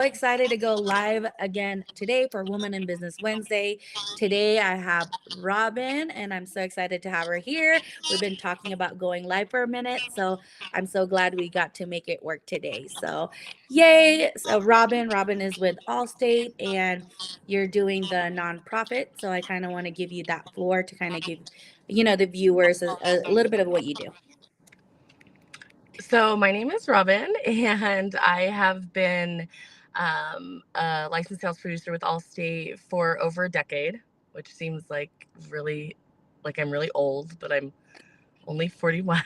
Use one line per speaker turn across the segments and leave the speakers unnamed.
Excited to go live again today for Woman in Business Wednesday. Today I have Robin, and I'm so excited to have her here. We've been talking about going live for a minute, so I'm so glad we got to make it work today. So, yay! So, Robin is with Allstate, and you're doing the nonprofit. So, I kind of want to give you that floor to kind of give, the viewers a little bit of what you do.
So my name is Robin, and I have been a licensed sales producer with Allstate for over a decade, which seems like I'm really old, but I'm only 41.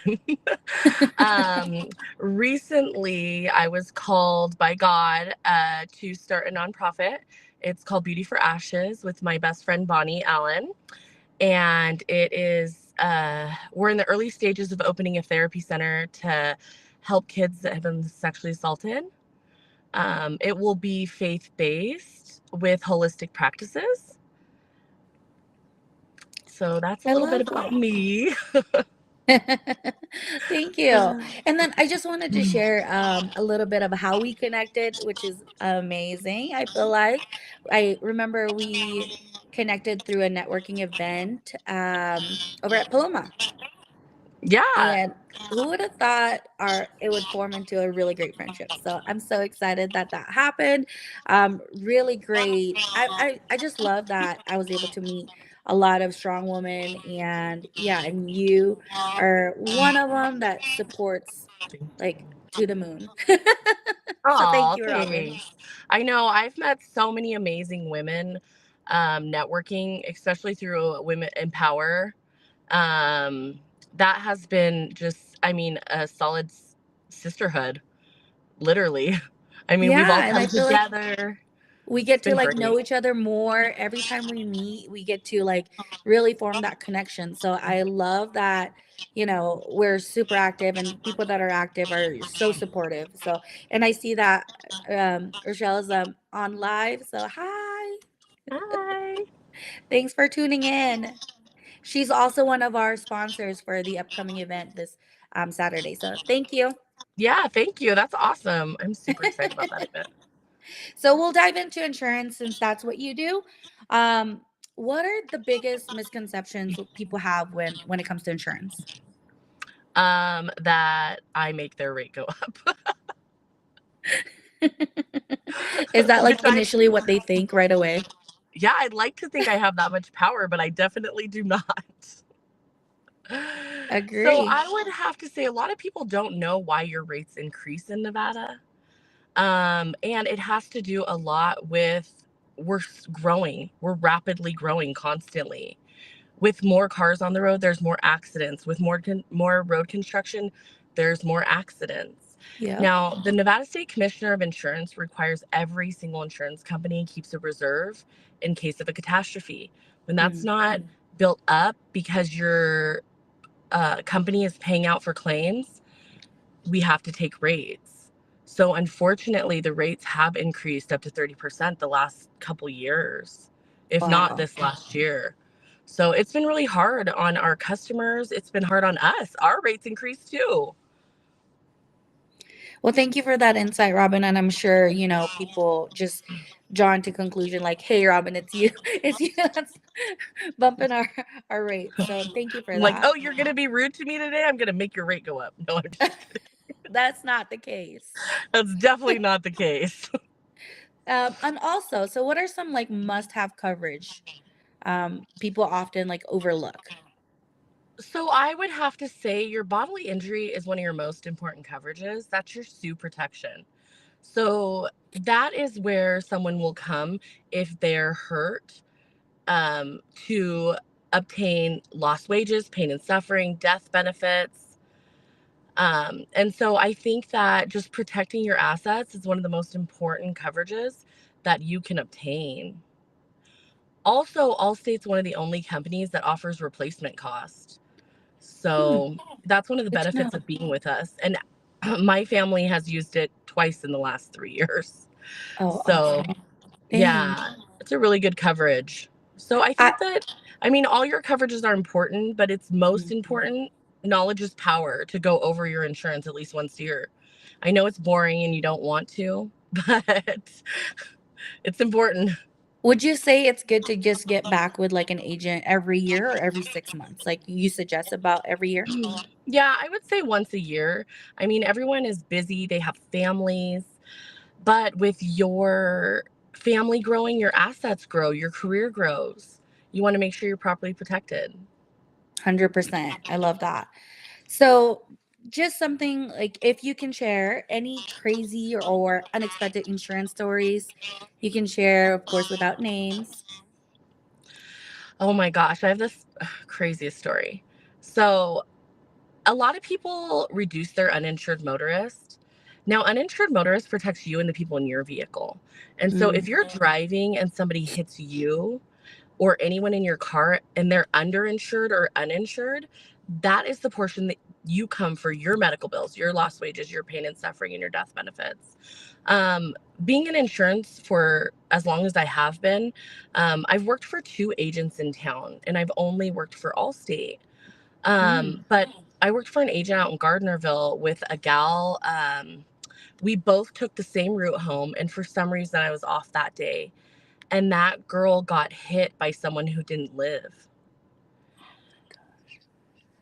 um, Recently, I was called by God to start a nonprofit. It's called Beauty for Ashes with my best friend Bonnie Allen, and we're in the early stages of opening a therapy center to help kids that have been sexually assaulted. It will be faith-based with holistic practices. So that's a
I
little bit
love
about
it.
me.
Thank you. And then I just wanted to share a little bit of how we connected, which is amazing. I feel like I remember we connected through a networking event over at Paloma.
Yeah.
And who would have thought it would form into a really great friendship? So I'm so excited that that happened. Really great. I just love that I was able to meet a lot of strong women, and yeah, and you are one of them that supports like to the moon. So thank
Oh,
you, Robin.
thanks. I know I've met so many amazing women networking, especially through Women Empower. Um, that has been just, I mean, a solid sisterhood, literally. I mean, we've all
Yeah, and I
come
feel like
together.
we
It's
get to
been
like
great.
know each other more every time we meet. We get to like really form that connection. So I love that, we're super active, and people that are active are so supportive. So, and I see that Rochelle is on live. So hi.
Hi.
Thanks for tuning in. She's also one of our sponsors for the upcoming event this Saturday. So thank you.
Yeah, thank you. That's awesome. I'm super excited about that event.
So we'll dive into insurance since that's what you do. Um, what are the biggest misconceptions people have when it comes to insurance?
That I make their rate go up.
Is that
Which
like initially what they think right away?
yeah, I'd like to think I have that much power, but I definitely do not. So
Agree.
I would have to say a lot of people don't know why your rates increase in Nevada. And it has to do a lot with growing. We're rapidly growing constantly. With more cars on the road, there's more accidents. With more road construction, there's more accidents.
Yep.
Now, the Nevada State Commissioner of Insurance requires every single insurance company keeps a reserve in case of a catastrophe. When that's
Mm.
not built up because your company is paying out for claims, we have to take rates. So unfortunately, the rates have increased up to 30% the last couple years, if not
Wow.
this last year. So it's been really hard on our customers. It's been hard on us. Our rates increased too.
Well, thank you for that insight, Robin. And I'm sure, people just drawn to conclusion like, hey, Robin, it's you. It's you that's bumping our rate. So thank you for
I'm like,
that.
oh, you're going to be rude to me today? I'm going to make your rate go up. No, I'm just kidding.
That's not the case.
That's definitely not the case.
And also, so what are some like must-have coverage people often like overlook?
So I would have to say your bodily injury is one of your most important coverages. That's your sue protection. So that is where someone will come if they're hurt, to obtain lost wages, pain and suffering, death benefits. And so I think that just protecting your assets is one of the most important coverages that you can obtain. Also, Allstate's one of the only companies that offers replacement cost.
Hmm,
So that's one of the
good to know.
benefits of being with us. And my family has used it twice in the last 3 years.
Oh,
So
awesome. Dang.
yeah, it's a really good coverage. So I
I
think that, I mean, all your coverages are important, but it's most important. Knowledge is power to go over your insurance at least once a year. I know it's boring and you don't want to, but it's important.
Would you say it's good to just get back with like an agent every year or every 6 months? Like you suggest about every year?
Yeah, I would say once a year. I mean, everyone is busy, they have families, but with your family growing, your assets grow, your career grows. You want to make sure you're properly protected.
100%. I love that. So, just something like if you can share any crazy or unexpected insurance stories, you can share, of course, without names.
Oh my gosh, I have this craziest story. So, a lot of people reduce their uninsured motorist. Now, uninsured motorist protects you and the people in your vehicle. And so, if
Mm,
you're driving and somebody hits you or anyone in your car and they're underinsured or uninsured, that is the portion that you come for your medical bills, your lost wages, your pain and suffering, and your death benefits. Um, Being in insurance for as long as I have been, I've worked for two agents in town and I've only worked for Allstate.
mm.
But I worked for an agent out in Gardnerville with a gal. We both took the same route home, and for some reason, I was off that day. And that girl got hit by someone who didn't live.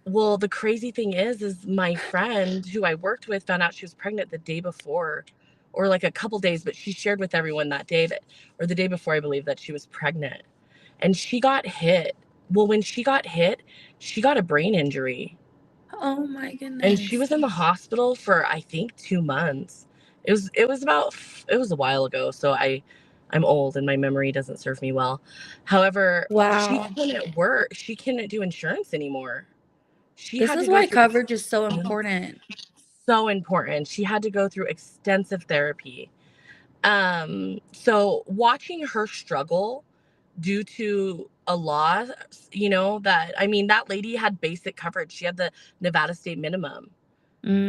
Well, the crazy thing is my friend who I worked with found out she was pregnant the day before, or like a couple days, but she shared with everyone that day that, or the day before, I believe, that she was pregnant. And she got hit. Well, when she got hit, she got a brain injury.
Oh my
And she
goodness.
was in the hospital for I think 2 months. It was a while ago, so I'm old and my memory doesn't serve me well. However, she
Wow.
couldn't work. She couldn't do insurance anymore. She
This
had to
is
go
why
through
coverage is so important.
so important. She had to go through extensive therapy. So watching her struggle due to a law, that I mean, that lady had basic coverage. She had the Nevada state minimum.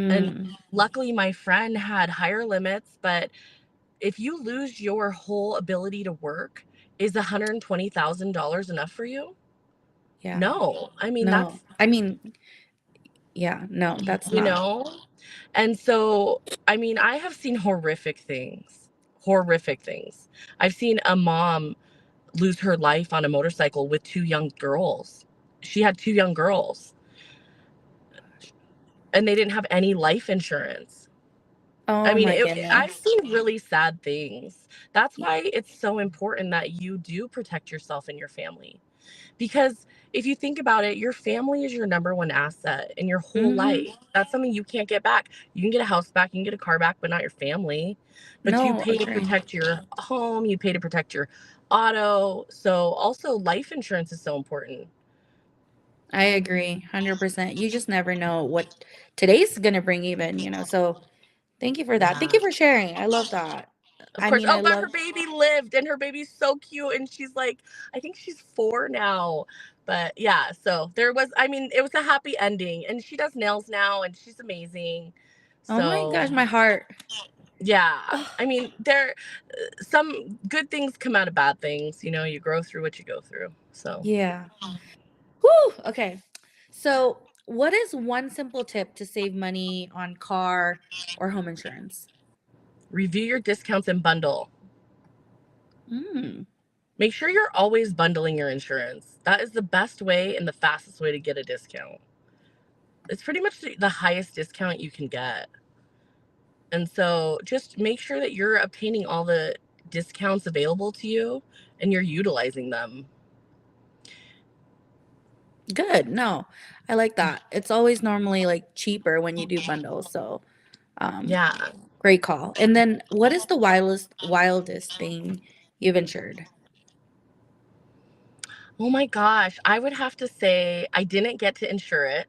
And
Mm,
luckily, my friend had higher limits. But if you lose your whole ability to work, is $120,000 enough for you?
yeah.
No. I mean,
No. I mean, yeah, no, that's
you
not.
know? And so, I mean, I have seen horrific things. Horrific things. I've seen a mom lose her life on a motorcycle with two young girls. She had two young girls, and they didn't have any life insurance. I
Oh
mean,
my
I've
goodness.
seen really sad things. That's why it's so important that you do protect yourself and your family. Because if you think about it, your family is your number one asset in your whole
Mm-hmm.
life. That's something you can't get back. You can get a house back, you can get a car back, but not your family. But you
No,
pay to
agree.
protect your home, you pay to protect your auto. So also life insurance is so important.
I agree, 100%. You just never know what today's gonna bring even. So thank you for that. Thank
Yeah.
you for sharing. I love that.
Of
I
course.
mean,
Oh,
I
but her
love.
baby lived and her baby's so cute. And she's like, I think she's 4 now. But yeah, so I mean, it was a happy ending. And she does nails now and she's amazing.
Oh my
So
gosh, my heart.
yeah,
Oh,
I mean, there some good things come out of bad things. You grow through what you go through. So
yeah. Whew. Okay. So, what is one simple tip to save money on car or home insurance?
review your discounts and bundle.
Mm,
Make sure you're always bundling your insurance. That is the best way and the fastest way to get a discount. It's pretty much the highest discount you can get. And so just make sure that you're obtaining all the discounts available to you and you're utilizing them.
good. No, I like that. It's always normally like cheaper when you do bundles. So, um,
Yeah.
great call. And then, what is the wildest thing you've insured?
Oh my gosh. I would have to say I didn't get to insure it.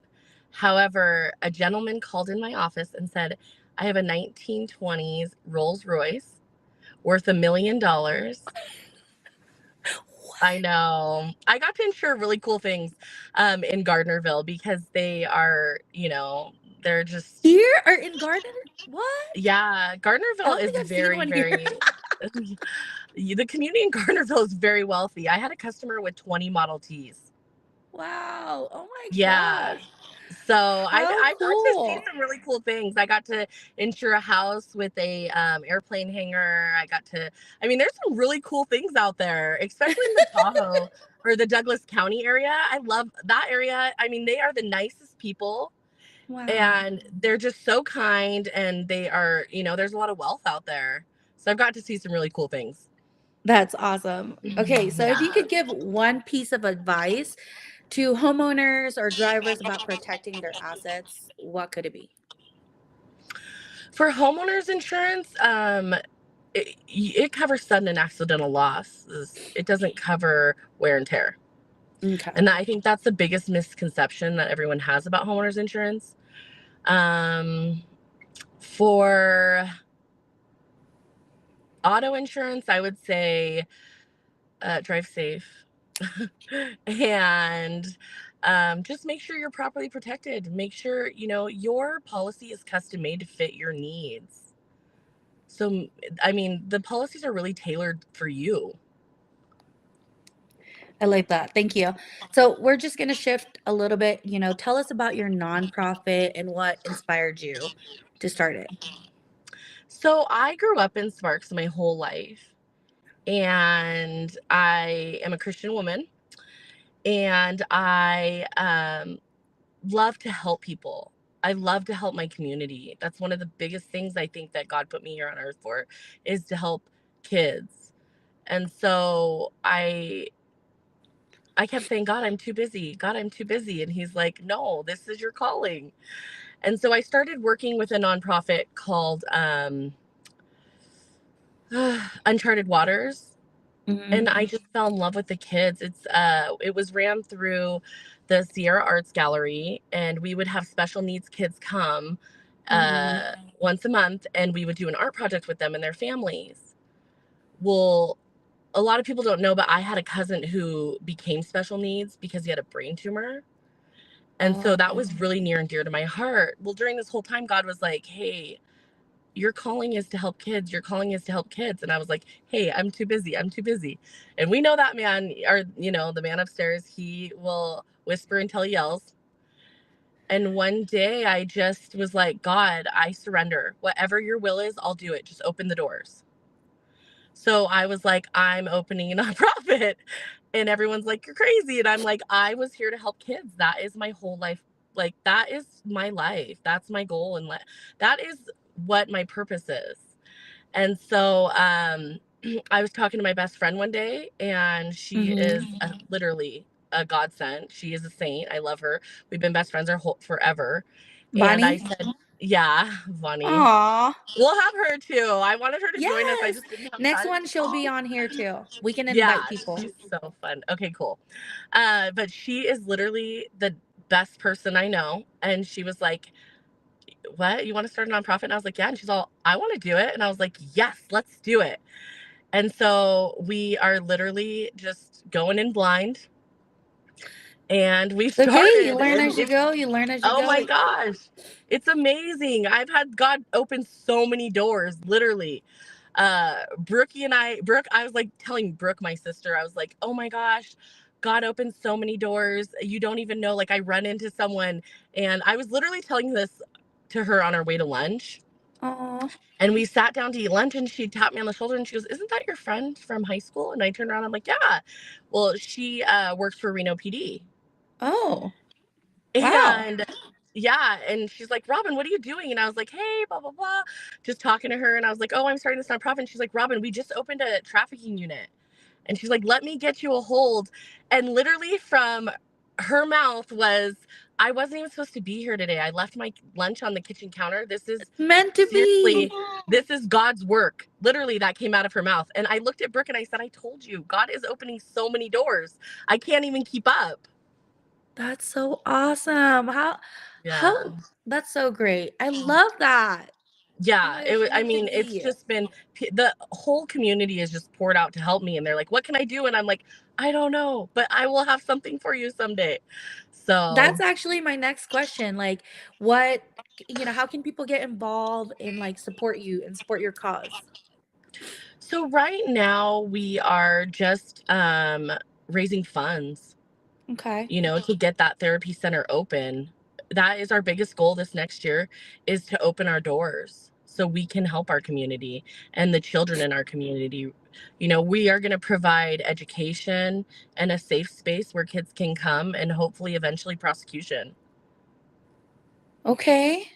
However, a gentleman called in my office and said, I have a 1920s Rolls Royce worth $1 million. I know. I got to insure really cool things in Gardnerville because they are, they're just,
Here or in Gardner? What?
yeah,
I
Gardnerville
don't
is
think I've seen
very,
one here.
very, the community in Gardnerville is very wealthy. I had a customer with 20 Model Ts.
Wow. Oh my
Yeah.
gosh.
So
How
I got to see
cool.
some really cool things. I got to insure a house with a airplane hangar. I mean, there's some really cool things out there, especially in the Tahoe or the Douglas County area. I love that area. I mean, they are the nicest people,
Wow.
and they're just so kind, and they are, there's a lot of wealth out there. So I've got to see some really cool things.
That's awesome. Okay, so if you
Yeah.
could give one piece of advice to homeowners or drivers about protecting their assets, what could it be?
For homeowners insurance, it covers sudden and accidental loss. It doesn't cover wear and tear.
Okay.
And I think that's the biggest misconception that everyone has about homeowners insurance. Um, for auto insurance, I would say drive safe. And just make sure you're properly protected. Make sure, your policy is custom made to fit your needs. So, I mean, the policies are really tailored for you.
I like that. Thank you. So we're just going to shift a little bit. Tell us about your nonprofit and what inspired you to start it.
So, I grew up in Sparks my whole life, and I am a Christian woman, and I love to help people. I love to help my community. That's one of the biggest things I think that God put me here on earth for, is to help kids. And so I kept saying, God, I'm too busy. God, I'm too busy. And he's like, no, this is your calling. And so I started working with a nonprofit called Uncharted Waters.
Hmm.
And I just fell in love with the kids. It was ran through the Sierra Arts Gallery, and we would have special needs kids come
Hmm.
once a month, and we would do an art project with them and their families. Well, a lot of people don't know, but I had a cousin who became special needs because he had a brain tumor. And so that
Oh,
was really near and dear to my heart. Well, during this whole time, God was like, hey, your calling is to help kids. Your calling is to help kids. And I was like, hey, I'm too busy. I'm too busy. And we know that man, or, the man upstairs, he will whisper until he yells. And one day I just was like, God, I surrender. Whatever your will is, I'll do it. Just open the doors. So I was like, I'm opening a nonprofit. And everyone's like, you're crazy. And I'm like, I was here to help kids. That is my whole life. Like, that is my life. That's my goal. And that is what my purpose is. And so I was talking to my best friend one day, and she
hmm.
is literally a godsend. She is a saint. I love her. We've been best friends our whole forever. And I
Bonnie?
said, yeah, Vonnie.
Aw.
We'll have her too. I wanted her to join us. I
Yes.
just didn't have
Next
time.
one, she'll be on here too. We can invite
Yeah,
people.
she's so fun. Okay, cool. But she is literally the best person I know. And she was like, what? You want to start a nonprofit? And I was like, yeah. And she's all, I want to do it. And I was like, yes, let's do it. And so we are literally just going in blind, and we've
It's okay. You
started.
learn
And
as you go. You learn as you
oh
go.
my gosh, it's amazing. I've had God open so many doors, literally. Brooke, I was like telling Brooke, my sister, I was like, oh my gosh, God opened so many doors. You don't even know. Like, I run into someone, and I was literally telling this to her on our way to lunch.
Oh.
And we sat down to eat lunch, and she tapped me on the shoulder and she goes, isn't that your friend from high school? And I turned around, I'm like, yeah. Well, she works for Reno PD.
Oh. Wow.
And yeah, and she's like, Robin, what are you doing? And I was like, hey, blah, blah, blah. Just talking to her. And I was like, oh, I'm starting this nonprofit. And she's like, Robin, we just opened a trafficking unit. And she's like, let me get you a hold. And literally from her mouth was, I wasn't even supposed to be here today. I left my lunch on the kitchen counter. This is
Meant to
seriously,
be.
this is God's work. Literally, that came out of her mouth. And I looked at Brooke and I said, I told you, God is opening so many doors. I can't even keep up.
That's so awesome.
Yeah.
How that's so great. I love that. Oh
Yeah,
my gosh,
I
meant to
mean, it's
be.
just been the whole community is just poured out to help me, and they're like, "What can I do?" And I'm like, "I don't know, but I will have something for you someday."
That's
So,
actually my next question. Like, what, how can people get involved and like support you and support your cause?
right now we are just raising funds,
Okay.
to get that therapy center open. that is our biggest goal this next year, is to open our doors so we can help our community and the children in our community. We are going to provide education and a safe space where kids can come, and hopefully eventually prosecution.
Okay.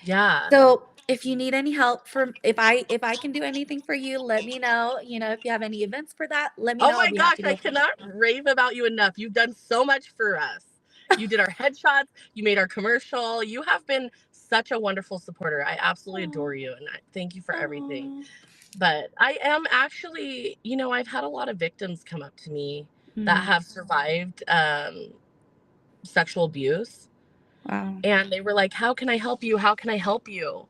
Yeah.
So if you need any help from if I can do anything for you, let me know. If you have any events for that, let me
Oh
know. I'll
my
be
gosh,
happy
I
to.
cannot rave about you enough. You've done so much for us. You did our headshots, you made our commercial. You have been such a wonderful supporter. I absolutely adore
Oh,
you, and I thank you for everything.
oh.
But I am actually, I've had a lot of victims come up to me that
Mm,
have survived sexual abuse.
wow.
And they were like, how can I help you? How can I help you?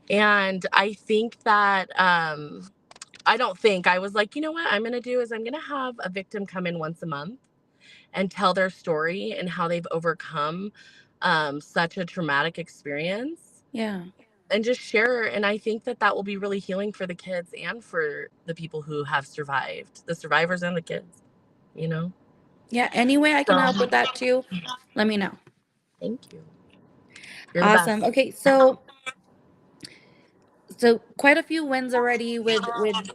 And I think that, I don't think, I was like, what I'm going to do is I'm going to have a victim come in once a month and tell their story and how they've overcome such a traumatic experience,
Yeah.
and just share. And I think that that will be really healing for the kids and for the people who have survived, the survivors and the kids, you know?
Yeah. Any way I can
So
help with that too, let me know.
thank you. You're the
Awesome.
best.
Okay. So quite a few wins already with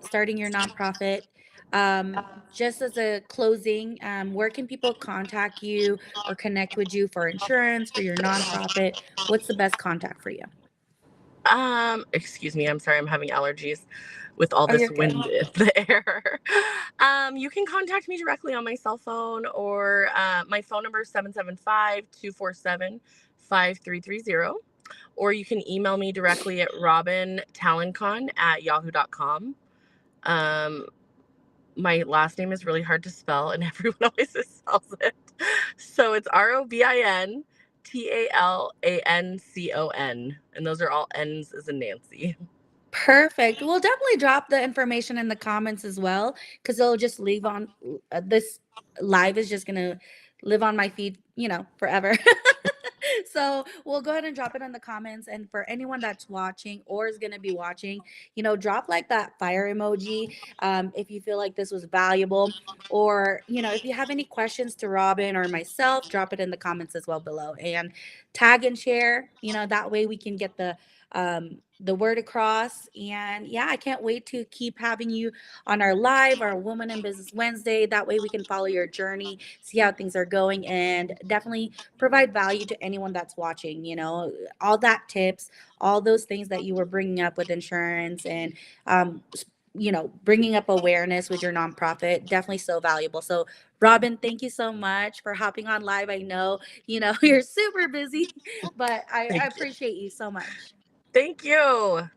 starting your nonprofit. Just as a closing, where can people contact you or connect with you for insurance for your nonprofit? What's the best contact for you?
Excuse me, I'm sorry, I'm having allergies with all
Oh, you're
this
good.
wind in the air. You can contact me directly on my cell phone, or my phone number is 775-247-5330. Or you can email me directly at robintalencon@yahoo.com. Um, my last name is really hard to spell, and everyone always spells it. So it's ROBINTALANCON. And those are all N's as in Nancy.
Perfect. We'll definitely drop the information in the comments as well, because it'll just leave on this live is just gonna live on my feed, forever. So we'll go ahead and drop it in the comments. And for anyone that's watching or is gonna be watching, drop like that fire emoji if you feel like this was valuable. Or, if you have any questions to Robin or myself, drop it in the comments as well below. And tag and share, that way we can get the word across. And yeah, I can't wait to keep having you on our live, our Woman in Business Wednesday. That way we can follow your journey, see how things are going, and definitely provide value to anyone that's watching. All that tips, all those things that you were bringing up with insurance and bringing up awareness with your nonprofit, definitely so valuable. So Robin, thank you so much for hopping on live. I know you're super busy, but I
Thank you.
appreciate you so much.
Thank you.